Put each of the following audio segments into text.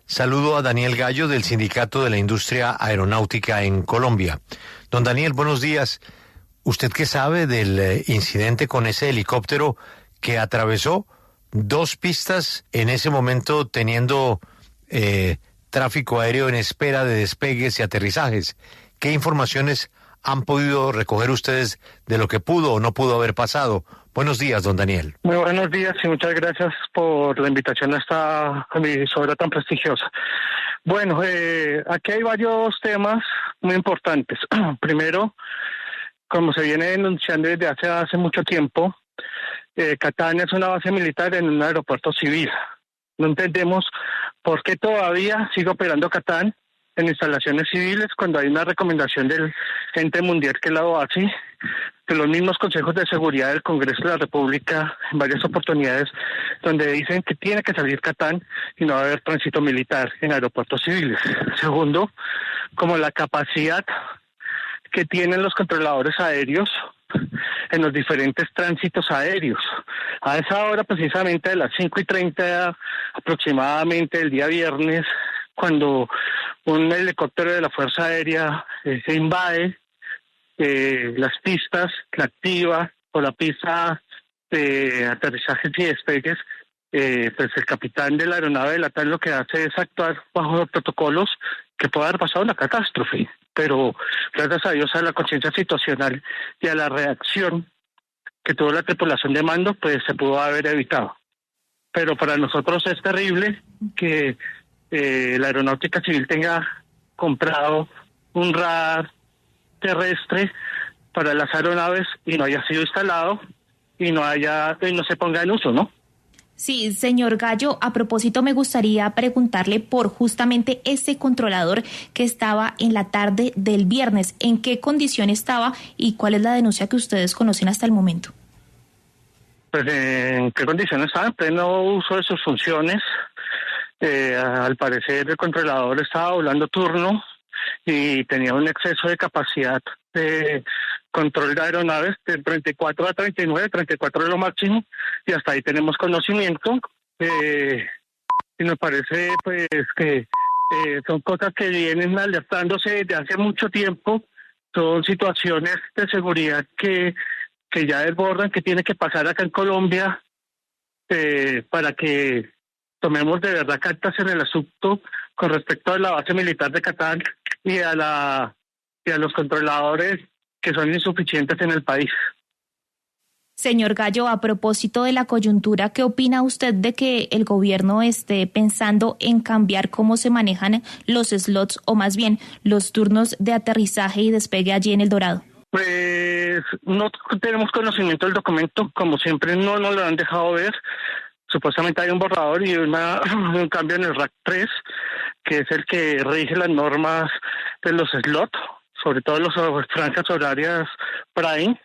Saludo a Daniel Gallo del Sindicato de la Industria Aeronáutica en Colombia. Don Daniel, buenos días. ¿Usted qué sabe del incidente con ese helicóptero que atravesó 2 pistas en ese momento teniendo tráfico aéreo en espera de despegues y aterrizajes? ¿Qué informaciones han podido recoger ustedes de lo que pudo o no pudo haber pasado? Buenos días, don Daniel. Muy buenos días y muchas gracias por la invitación a esta emisora tan prestigiosa. Bueno, aquí hay varios temas muy importantes. Primero, como se viene denunciando desde hace mucho tiempo, Catán es una base militar en un aeropuerto civil. No entendemos por qué todavía sigue operando Catán en instalaciones civiles cuando hay una recomendación del ente mundial que la OASI, de los mismos consejos de seguridad del Congreso de la República en varias oportunidades, donde dicen que tiene que salir Catán y no va a haber tránsito militar en aeropuertos civiles. Segundo, como la capacidad que tienen los controladores aéreos en los diferentes tránsitos aéreos. A esa hora, precisamente de las 5:30 aproximadamente el día viernes, cuando un helicóptero de la Fuerza Aérea se invade las pistas, la activa o la pista de aterrizajes y despegues, pues el capitán de la aeronave de la TAN lo que hace es actuar bajo los protocolos que puede haber pasado una catástrofe, pero gracias a Dios a la conciencia situacional y a la reacción que tuvo la tripulación de mando, pues se pudo haber evitado. Pero para nosotros es terrible que la aeronáutica civil tenga comprado un radar terrestre para las aeronaves y no haya sido instalado y no se ponga en uso, ¿no? Sí, señor Gallo, a propósito me gustaría preguntarle por justamente ese controlador que estaba en la tarde del viernes. ¿En qué condición estaba y cuál es la denuncia que ustedes conocen hasta el momento? Pues en qué condiciones estaba, en pleno uso de sus funciones. Al parecer el controlador estaba doblando turno y tenía un exceso de capacidad de control de aeronaves de 34 a 39, 34 es lo máximo, y hasta ahí tenemos conocimiento. Y nos parece pues que son cosas que vienen alertándose desde hace mucho tiempo, son situaciones de seguridad que ya desbordan, que tiene que pasar acá en Colombia para que tomemos de verdad cartas en el asunto con respecto a la base militar de Catán y a los controladores que son insuficientes en el país. Señor Gallo, a propósito de la coyuntura, ¿qué opina usted de que el gobierno esté pensando en cambiar cómo se manejan los slots o más bien los turnos de aterrizaje y despegue allí en El Dorado? Pues no tenemos conocimiento del documento, como siempre no nos lo han dejado ver. Supuestamente hay un borrador y un cambio en el RAC 3, que es el que rige las normas de los slots, sobre todo las franjas horarias prime,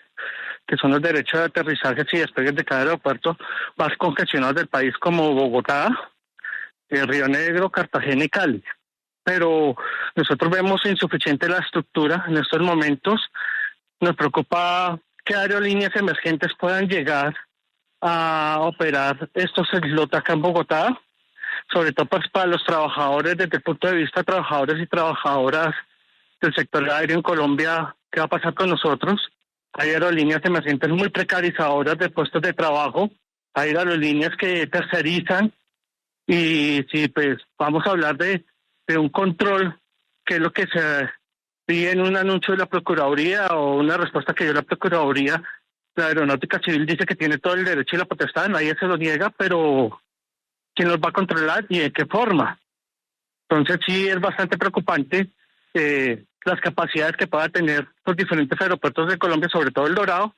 que son los derechos de aterrizajes y despegues de cada aeropuerto más congestionados del país, como Bogotá, Río Negro, Cartagena y Cali. Pero nosotros vemos insuficiente la estructura en estos momentos. Nos preocupa que aerolíneas emergentes puedan llegar a operar estos slots acá en Bogotá, sobre todo pues para los trabajadores, desde el punto de vista de trabajadores y trabajadoras del sector aéreo en Colombia. ¿Qué va a pasar con nosotros? Hay aerolíneas emergentes muy precarizadoras de puestos de trabajo, hay aerolíneas que tercerizan, y si pues vamos a hablar de un control, que es lo que se pide en un anuncio de la Procuraduría o una respuesta que dio la Procuraduría, la Aeronáutica Civil dice que tiene todo el derecho y la potestad, nadie se lo niega, pero ¿quién los va a controlar y de qué forma? Entonces sí es bastante preocupante las capacidades que pueda tener los diferentes aeropuertos de Colombia, sobre todo El Dorado,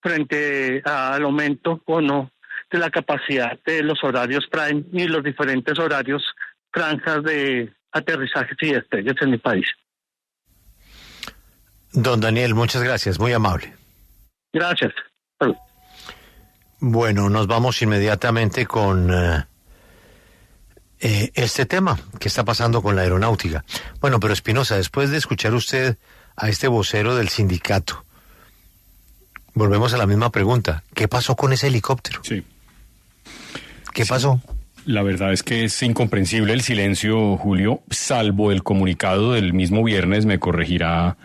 frente al aumento o no de la capacidad de los horarios prime y los diferentes horarios franjas de aterrizajes y despegues en mi país. Don Daniel, muchas gracias, muy amable. Gracias. Bueno, nos vamos inmediatamente con este tema que está pasando con la aeronáutica. Bueno, pero Espinosa, después de escuchar usted a este vocero del sindicato, volvemos a la misma pregunta. ¿Qué pasó con ese helicóptero? Sí. ¿Qué pasó? La verdad es que es incomprensible el silencio, Julio, salvo el comunicado del mismo viernes, me corregirá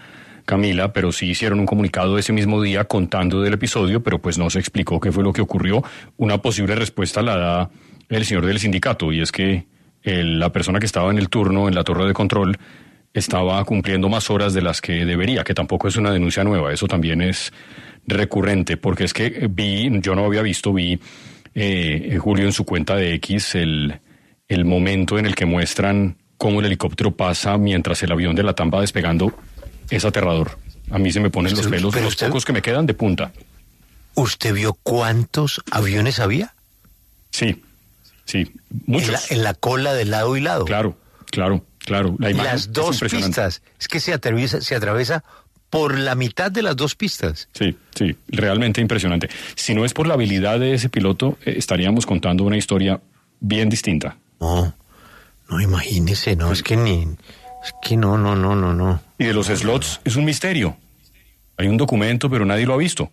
Camila, pero sí hicieron un comunicado ese mismo día contando del episodio, pero pues no se explicó qué fue lo que ocurrió. Una posible respuesta la da el señor del sindicato, y es que la persona que estaba en el turno en la torre de control estaba cumpliendo más horas de las que debería, que tampoco es una denuncia nueva, eso también es recurrente, porque es que yo no había visto, Julio en su cuenta de X el momento en el que muestran cómo el helicóptero pasa mientras el avión de la TAM va despegando. Es aterrador. A mí se me ponen los pelos, los pocos que me quedan, de punta. ¿Usted vio cuántos aviones había? Sí, muchos. En la cola de lado y lado. Claro. La imagen las dos pistas. Es que se atraviesa por la mitad de las dos pistas. Sí, realmente impresionante. Si no es por la habilidad de ese piloto, estaríamos contando una historia bien distinta. No, imagínese, no, es que no. Y de los slots es un misterio. Hay un documento, pero nadie lo ha visto.